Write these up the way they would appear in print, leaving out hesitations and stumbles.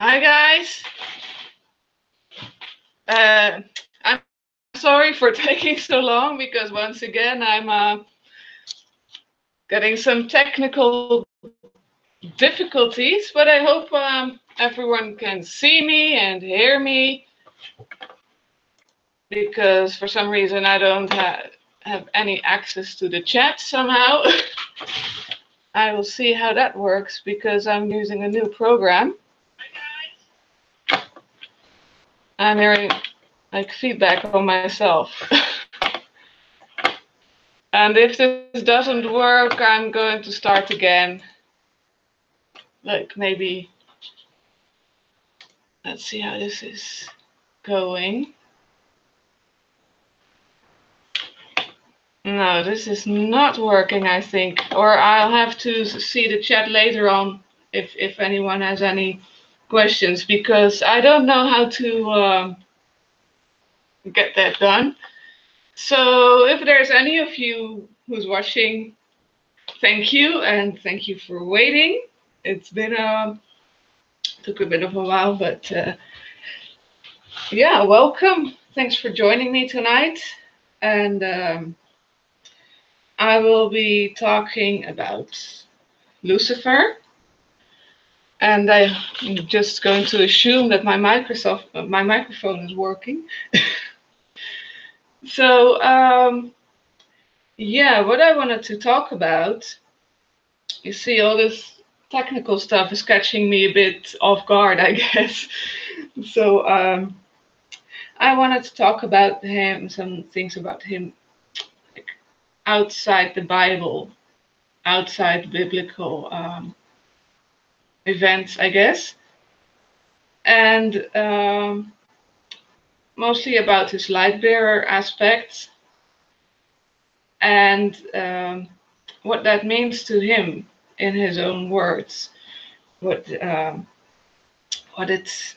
Hi guys. I'm sorry for taking so long because once again I'm getting some technical difficulties, but I hope everyone can see me and hear me because for some reason I don't have any access to the chat somehow. I will see how that works because I'm using a new program. I'm hearing like feedback on myself. And if this doesn't work, I'm going to start again. Like maybe, let's see how this is going. No, this is not working, I think. Or I'll have to see the chat later on if anyone has any questions, because I don't know how to get that done. So if there's any of you who's watching, thank you, and thank you for waiting. It's been took a bit of a while, but yeah, welcome. Thanks for joining me tonight. And I will be talking about Lucifer. And I'm just going to assume that my microphone is working. So yeah, what I wanted to talk about, you see, all this technical stuff is catching me a bit off guard, I guess. So I wanted to talk about him, some things about him, like outside the Bible, outside biblical events, I guess, and mostly about his lightbearer aspects and what that means to him in his own words, what it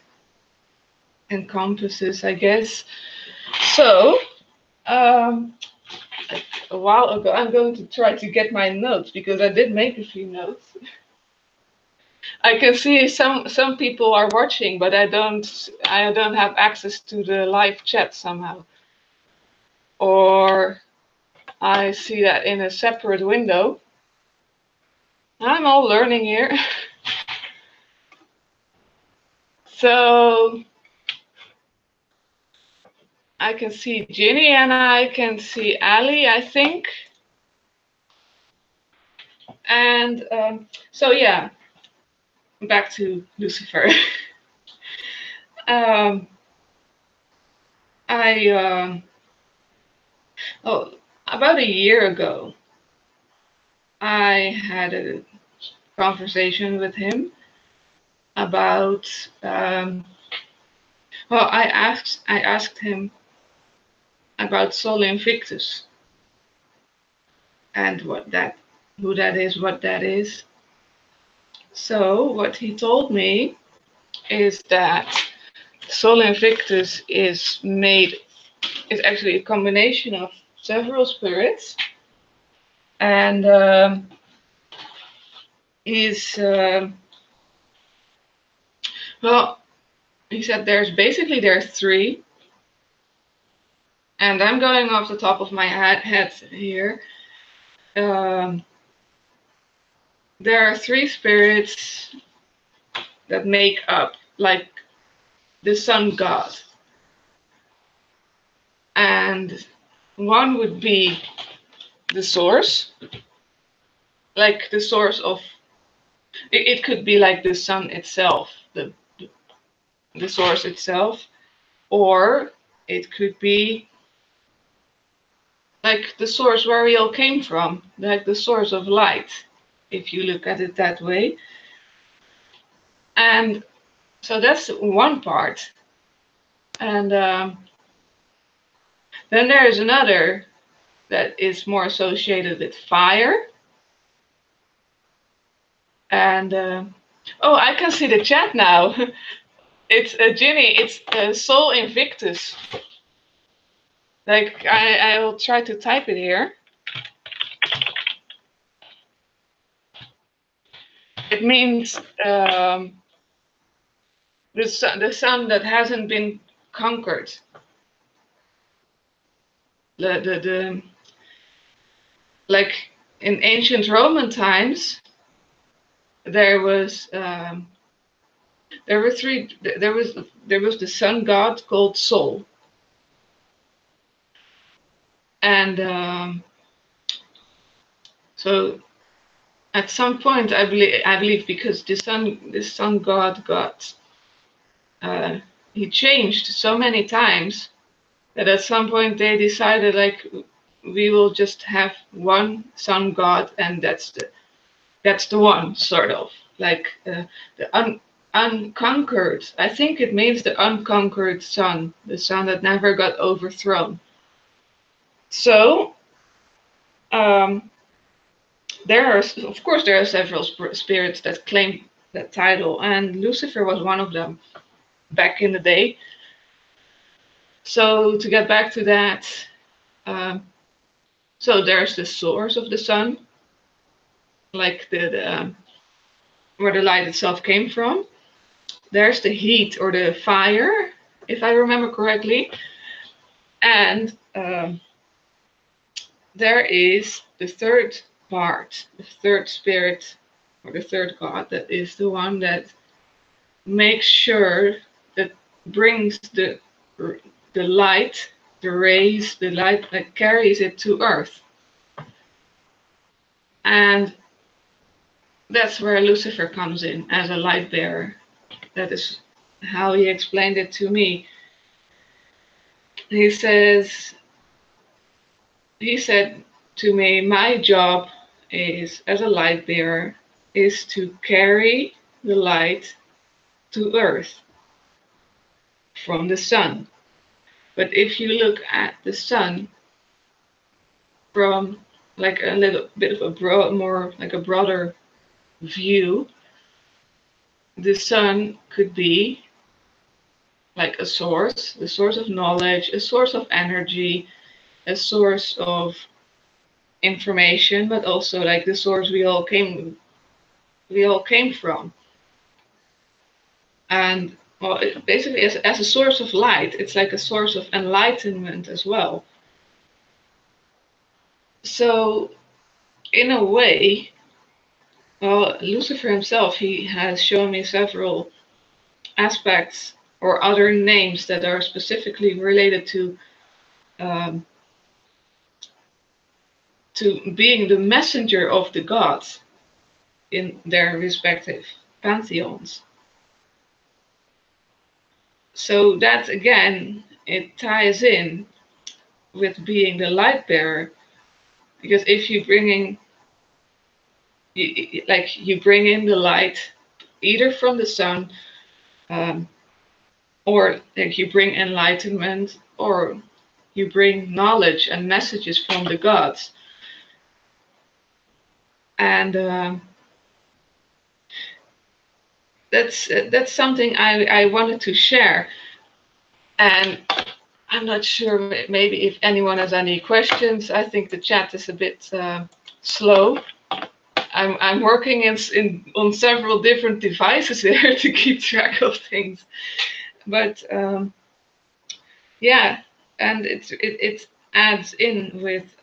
encompasses, I guess. So a while ago, I'm going to try to get my notes because I did make a few notes. I can see some people are watching, but I don't have access to the live chat somehow. Or I see that in a separate window. I'm all learning here. So I can see Ginny and I can see Ali, I think. And so yeah, back to Lucifer. um, I oh, about a year ago, I had a conversation with him about well, I asked him about Sol Invictus and who that is, what that is. So what he told me is that Sol Invictus is actually a combination of several spirits, and is well, he said there's three, and I'm going off the top of my head here. There are three spirits that make up like the sun god, and one would be the source, like the source of it could be like the sun itself, the source itself, or it could be like the source where we all came from, like the source of light, if you look at it that way. And so that's one part. And then there is another that is more associated with fire. And oh, I can see the chat now. It's Ginny, it's Sol Invictus. Like I will try to type it here. It means the sun that hasn't been conquered. The like in ancient Roman times, there was there were three. There was the sun god called Sol, and so at some point, I believe because this sun god got he changed so many times that at some point they decided like we will just have one sun god, and that's the one, sort of like the unconquered. I think it means the unconquered sun, the sun that never got overthrown. So there are, of course, there are several spirits that claim that title, and Lucifer was one of them back in the day. So to get back to that, so there's the source of the sun, like the where the light itself came from. There's the heat or the fire, if I remember correctly, and there is the third part, the third spirit or the third god, that is the one that makes sure that brings the light, the rays, the light that carries it to earth. And that's where Lucifer comes in as a light bearer. That is how he explained it to me. He said to me, my job is, as a light bearer, is to carry the light to earth from the sun. But if you look at the sun from like a little bit of more like a broader view, the sun could be like a source, the source of knowledge, a source of energy, a source of information, but also like the source we all came from. And well, basically as a source of light, it's like a source of enlightenment as well. So in a way, well, Lucifer himself, he has shown me several aspects or other names that are specifically related to being the messenger of the gods in their respective pantheons. So that again, it ties in with being the light bearer, because if you bring in the light either from the sun, or like you bring enlightenment, or you bring knowledge and messages from the gods. And that's something I wanted to share. And I'm not sure maybe if anyone has any questions. I think the chat is a bit slow. I'm working on several different devices here to keep track of things. But yeah, and it adds in with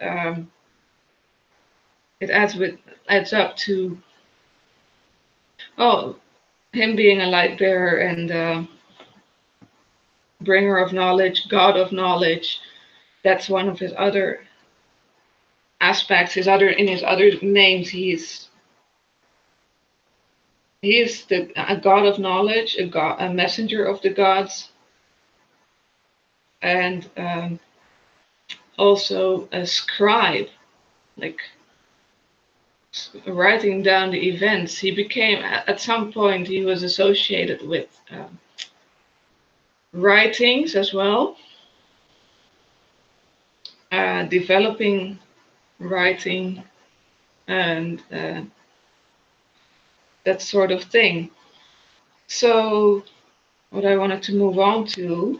adds up to him being a light bearer and bringer of knowledge, God of knowledge. That's one of his other aspects. In his other names, he is a God of knowledge, a messenger of the gods, and also a scribe, like writing down the events. He became, at some point, he was associated with writings as well, developing writing and that sort of thing. So what I wanted to move on to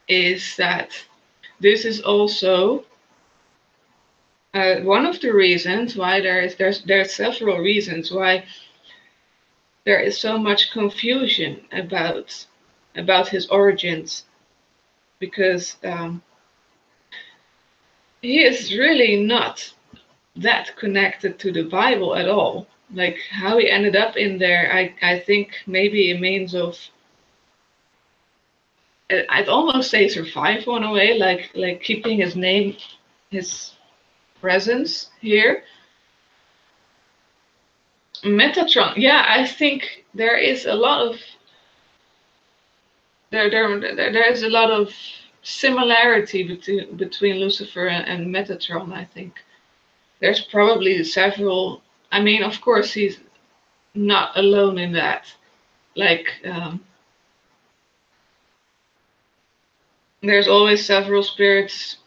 is that this is also one of the reasons why there are several reasons why there is so much confusion about his origins, because he is really not that connected to the Bible at all. Like how he ended up in there, I think maybe a means of, I'd almost say survival in a way, like keeping his name, his presence here. Metatron, yeah, I think there is a lot of there is a lot of similarity between Lucifer and Metatron. I think there's probably several. I mean, of course, he's not alone in that. Like, there's always several spirits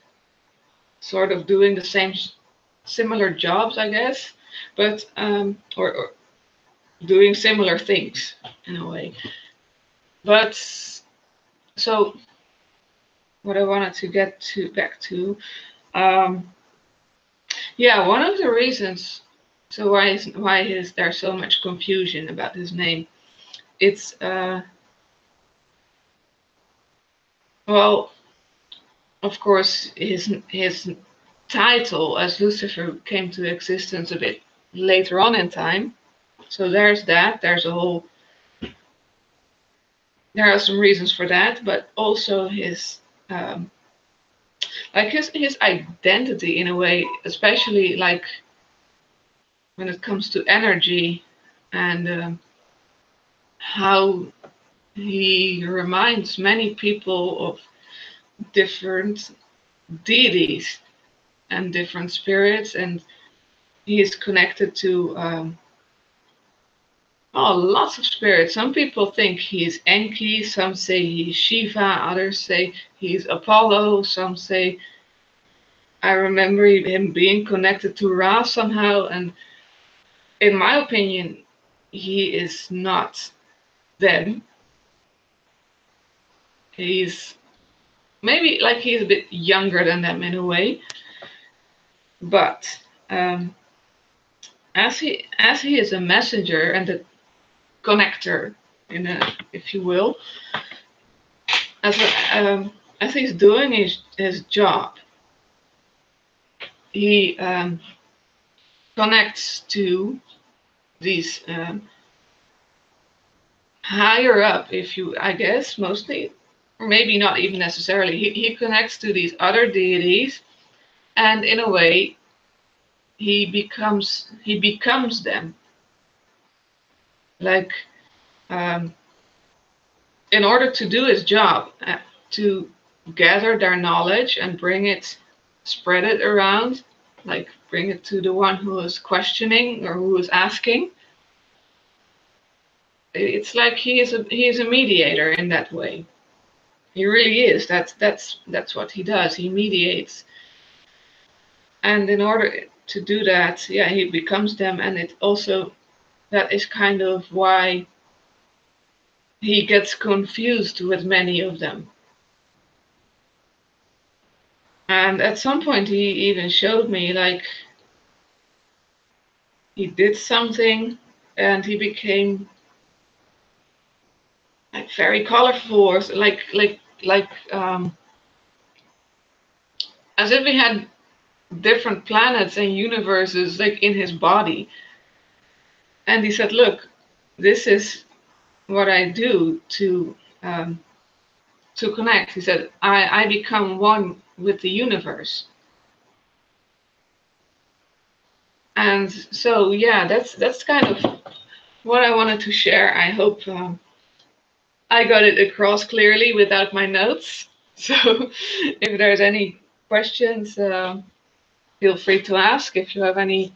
sort of doing the same, similar jobs, I guess, but or doing similar things in a way. But so what I wanted to get to back to, um, yeah, one of the reasons. So why is there so much confusion about his name? It's well, of course, his title as Lucifer came to existence a bit later on in time. So there's that. There are some reasons for that, but also um, his identity in a way, especially like when it comes to energy and how he reminds many people of different deities and different spirits, and he is connected to lots of spirits. Some people think he's Enki, some say he's Shiva, others say he's Apollo, some say I remember him being connected to Ra somehow, and in my opinion, he is not them. He's maybe like he's a bit younger than them in a way, but as he is a messenger and a connector, if you will, as he's doing his job, he connects to these higher up, if you, I guess, mostly, or maybe not even necessarily. He connects to these other deities, and in a way, he becomes them. Like, um, in order to do his job, to gather their knowledge and spread it around, like bring it to the one who is questioning or who is asking. It's like he is a mediator in that way. He really is. That's what he does. He mediates, and in order to do that, yeah, he becomes them, and it also that is kind of why he gets confused with many of them. And at some point, he even showed me like he did something, and he became like very colorful, or like as if he had different planets and universes like in his body. And he said, "Look, this is what I do to connect." He said, "I become one with the universe." And so yeah, that's kind of what I wanted to share. I hope I got it across clearly without my notes. So if there's any questions, feel free to ask. If you have any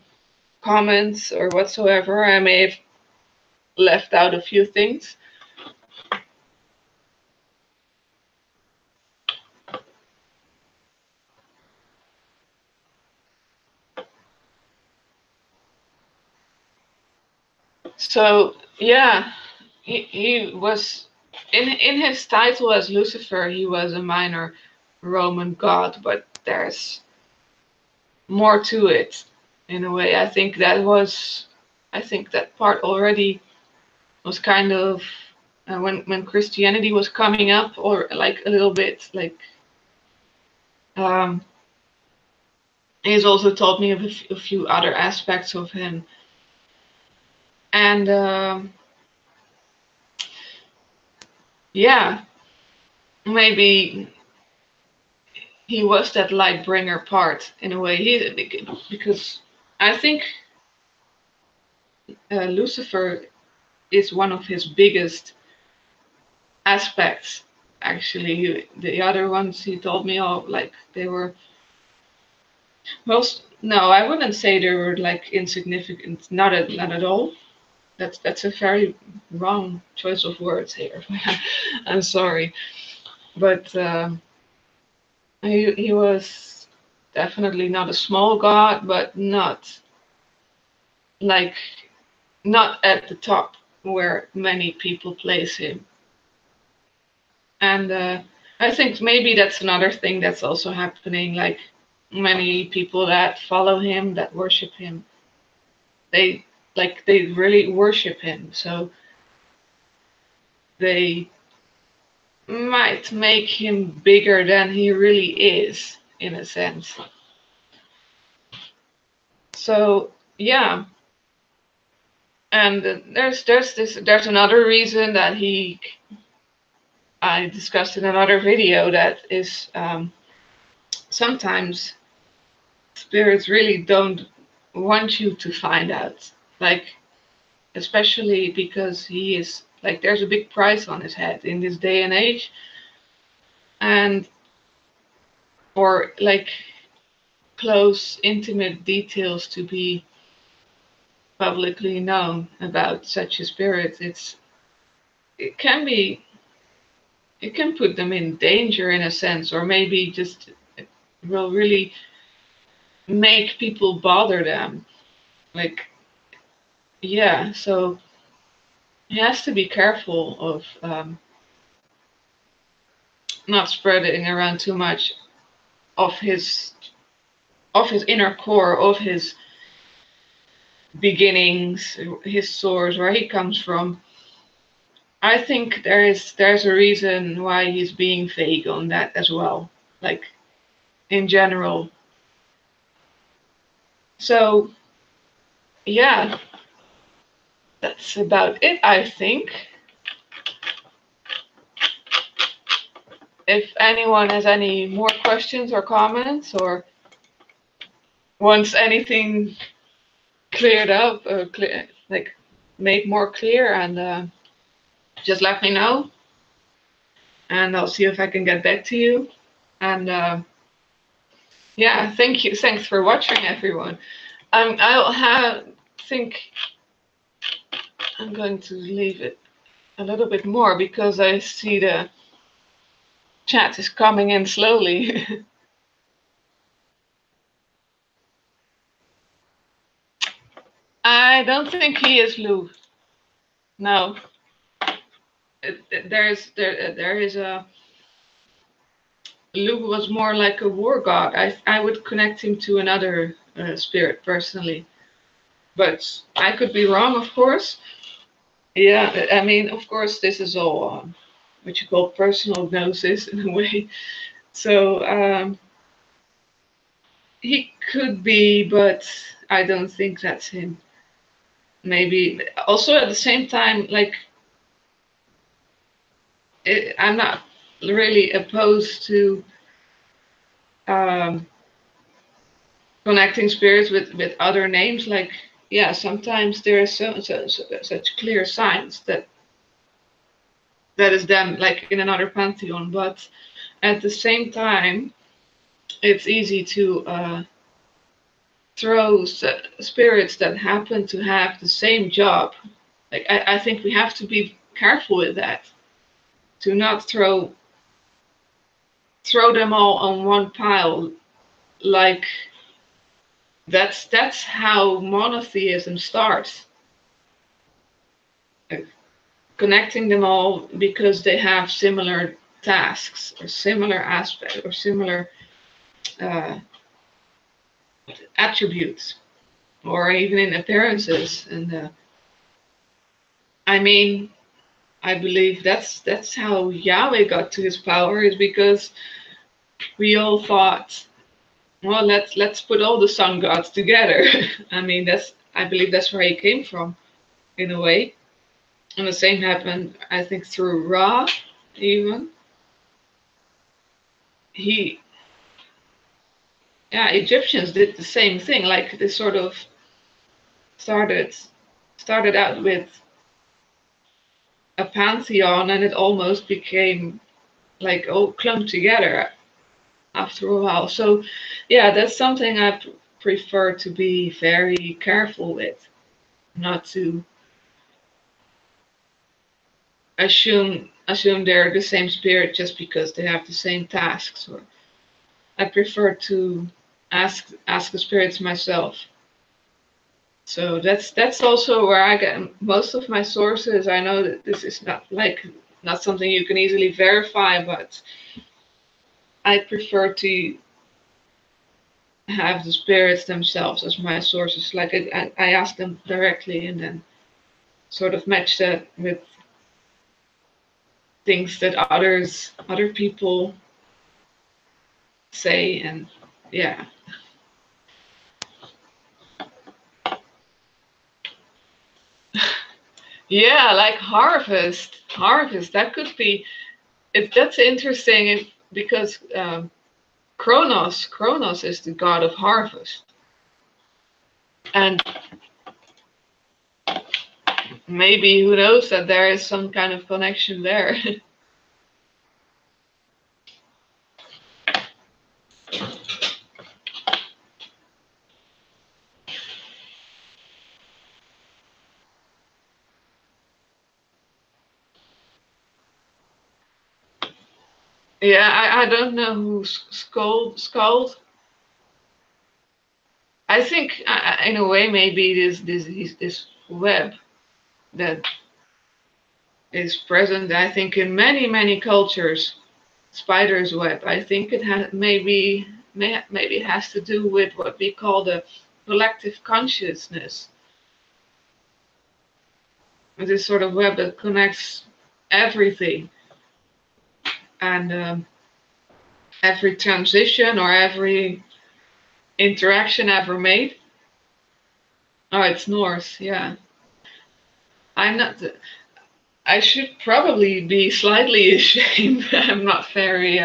comments or whatsoever, I may have left out a few things. So yeah, he was in his title as Lucifer. He was a minor Roman god, but there's more to it in a way. I think that part already was kind of when Christianity was coming up, or like a little bit like um, he's also taught me of a few other aspects of him, and yeah, maybe he was that light bringer part in a way. Because I think Lucifer is one of his biggest aspects. Actually, the other ones he told me all like they were most. No, I wouldn't say they were like insignificant. Not at all. That's a very wrong choice of words here. I'm sorry, but he was definitely not a small god, but not like not at the top where many people place him. And I think maybe that's another thing that's also happening. Like many people that follow him, that worship him, they they really worship him. So they might make him bigger than he really is, in a sense. So yeah, and there's another reason that I discussed in another video, that is sometimes spirits really don't want you to find out, like especially because he is like there's a big price on his head in this day and age, and for like close intimate details to be publicly known about such a spirit, it can be it can put them in danger in a sense, or maybe just it will really make people bother them. Like, yeah, so he has to be careful of not spreading around too much of his inner core, of his beginnings, his source, where he comes from. I think there's a reason why he's being vague on that as well, like in general. So yeah, that's about it, I think. If anyone has any more questions or comments, or wants anything cleared up, or like made more clear, and just let me know, and I'll see if I can get back to you. And yeah, thank you. Thanks for watching, everyone. I'll have think I'm going to leave it a little bit more because I see the chat is coming in slowly. I don't think he is Lou. No, there is a Lou was more like a war god. I would connect him to another spirit personally, but I could be wrong, of course. Yeah, I mean, of course, this is all what you call personal gnosis in a way. So he could be, but I don't think that's him. Maybe also at the same time, like I'm not really opposed to um, connecting spirits with other names. Like, yeah, sometimes there is such clear signs that is them, like in another pantheon. But at the same time, it's easy to throw spirits that happen to have the same job. Like, I think we have to be careful with that, to not throw them all on one pile. Like that's how monotheism starts. Like, connecting them all because they have similar tasks or similar aspects or similar uh, attributes, or even in appearances. And I mean, I believe that's how Yahweh got to his power, is because we all thought, well, let's put all the sun gods together. I mean, I believe that's where he came from, in a way. And the same happened, I think, through Ra, even. He, yeah, Egyptians did the same thing. Like they sort of started started out with a pantheon, and it almost became like all clumped together after a while. So, yeah, that's something I prefer to be very careful with, not to assume they're the same spirit just because they have the same tasks. Or I prefer to ask the spirits myself. So that's also where I get most of my sources. I know that this is not something you can easily verify, but I prefer to have the spirits themselves as my sources. Like I ask them directly and then sort of match that with things that other people say, and yeah. Yeah, like harvest. That could be. If that's interesting, because Kronos is the god of harvest, and maybe who knows that there is some kind of connection there. Yeah, I don't know who Skull. I think in a way maybe this web that is present. I think in many cultures, spider's web. I think it has maybe it has to do with what we call the collective consciousness. This sort of web that connects everything, and every transition or every interaction ever made. Oh, it's Norse. Yeah, I'm not. I should probably be slightly ashamed. I'm not very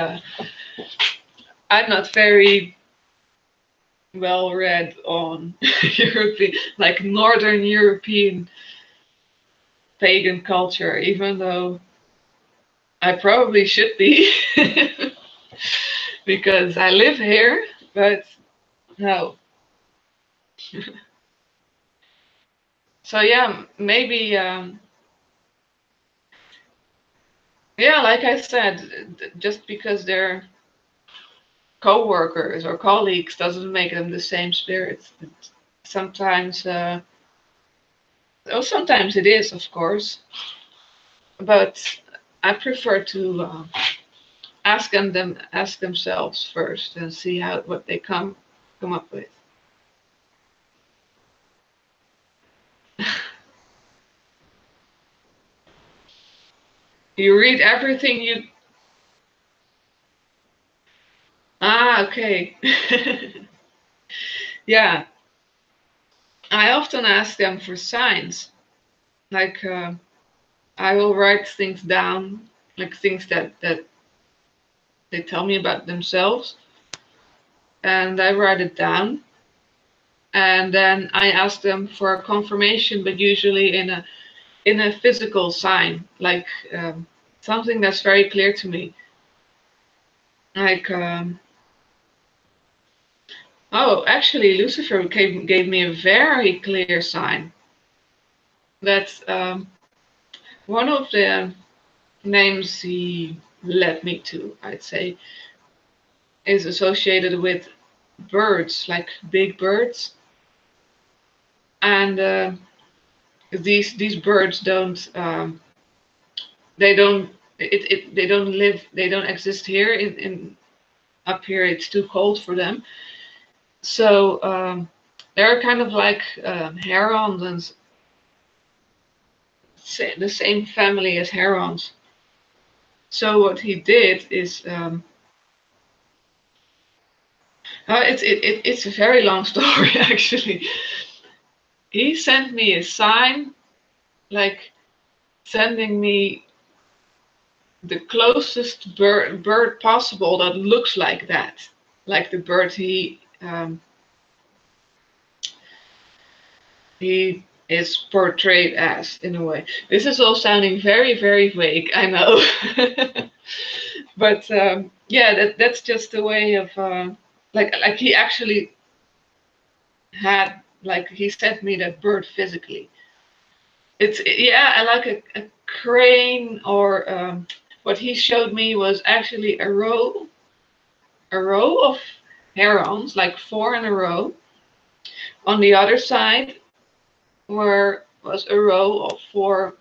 well read on European, like Northern European pagan culture, even though I probably should be because I live here. But no. So yeah, maybe yeah, like I said, just because they're co-workers or colleagues doesn't make them the same spirit. Sometimes, well, sometimes it is, of course, but I prefer to ask themselves first and see how what they come up with. You read everything you. Ah, okay. Yeah, I often ask them for signs. Like I will write things down, like things that they tell me about themselves, and I write it down, and then I ask them for a confirmation, but usually in a physical sign, like something that's very clear to me. Like, oh, actually, Lucifer gave me a very clear sign that one of the names he led me to, I'd say, is associated with birds, like big birds, and these birds they don't live, they don't exist here in up here. It's too cold for them, so they're kind of like herons and the same family as herons. So what he did is, it's a very long story actually. He sent me a sign, like sending me the closest bird possible that looks like that, like the bird he is portrayed as, in a way. This is all sounding very, very vague, I know. But yeah, that's just a way of like he actually had, like he sent me that bird physically. It's, yeah, I like a crane, or what he showed me was actually a row of herons, like four in a row. On the other side was a row of four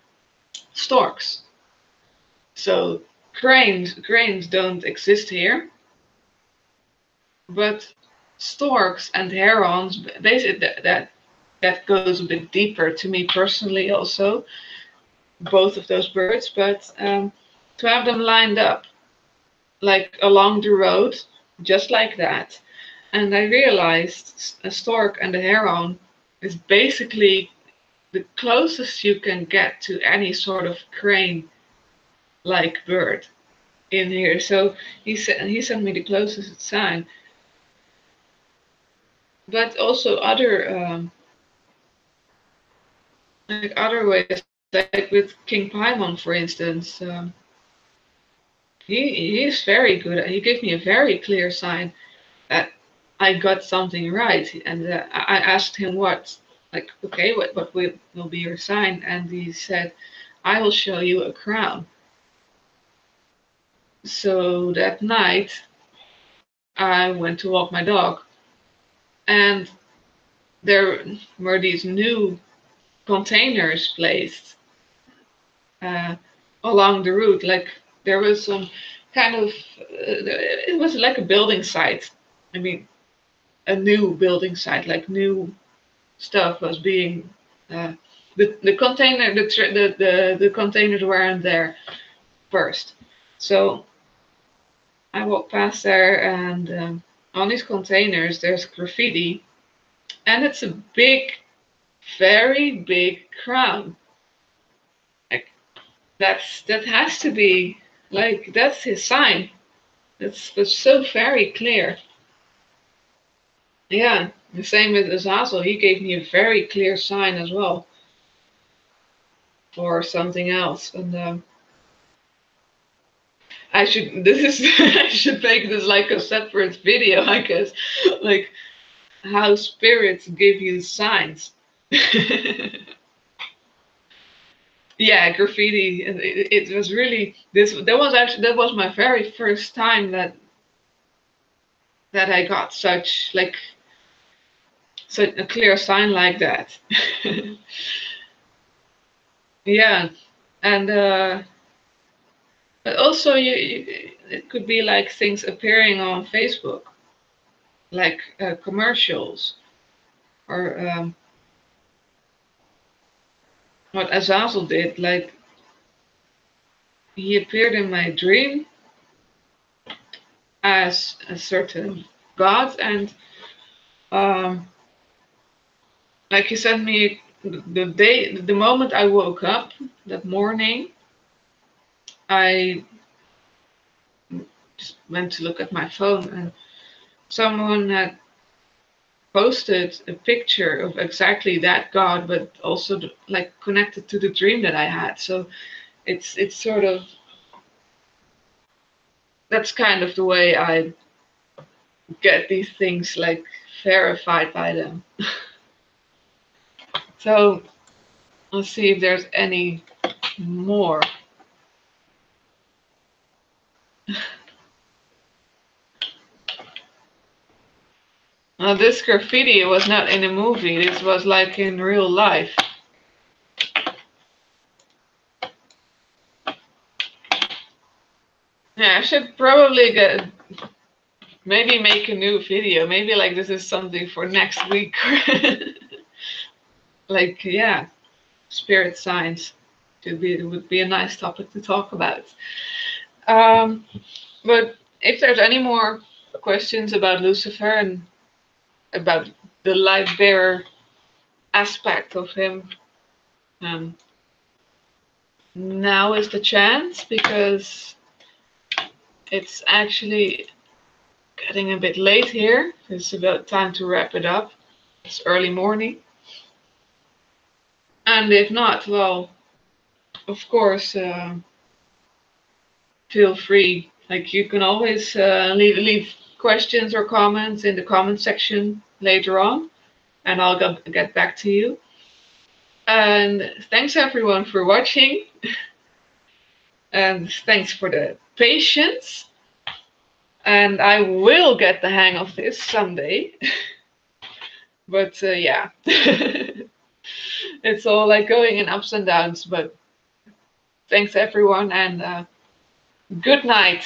storks. So cranes don't exist here, but storks and herons, basically that goes a bit deeper to me personally also, both of those birds, but to have them lined up like along the road, just like that. And I realized a stork and a heron is basically the closest you can get to any sort of crane like bird in here. So he sent me the closest sign. But also other ways, like with King Paimon, for instance, he's very good. He gave me a very clear sign that I got something right, and I asked him what, like, okay, what will be your sign, and he said, I will show you a crown. So that night, I went to walk my dog, and there were these new containers placed uh, along the route. Like there was some kind of, it was like a building site. I mean, a new building site, like new stuff was being. The container the containers weren't there first, so I walked past there, and on these containers there's graffiti, and it's a big, very big crown. Like that has to be, like, that's his sign. That's so very clear. Yeah, the same with Azazel. He gave me a very clear sign as well for something else, and I should. This is. I should make this like a separate video, I guess, like how spirits give you signs. Yeah, graffiti. It was really this. That was my very first time that I got such a clear sign like that. Yeah, and but also it could be like things appearing on Facebook, like commercials, or what Azazel did. Like he appeared in my dream as a certain god, and um, like he sent me the moment I woke up that morning. I just went to look at my phone, and someone had posted a picture of exactly that god, but also like connected to the dream that I had. So it's sort of, that's kind of the way I get these things like verified by them. So let's see if there's any more. Now this graffiti was not in a movie. This was like in real life. Yeah, I should probably maybe make a new video. Maybe like this is something for next week. Like, yeah, spirit signs. It would be a nice topic to talk about. Um, but if there's any more questions about Lucifer and about the light bearer aspect of him, um, now is the chance, because it's actually getting a bit late here. It's about time to wrap it up. It's early morning. And if not, well, of course, feel free. Like, you can always leave questions or comments in the comment section later on, and I'll get back to you. And thanks everyone for watching, and thanks for the patience. And I will get the hang of this someday. But yeah, it's all like going in ups and downs. But thanks everyone, and good night.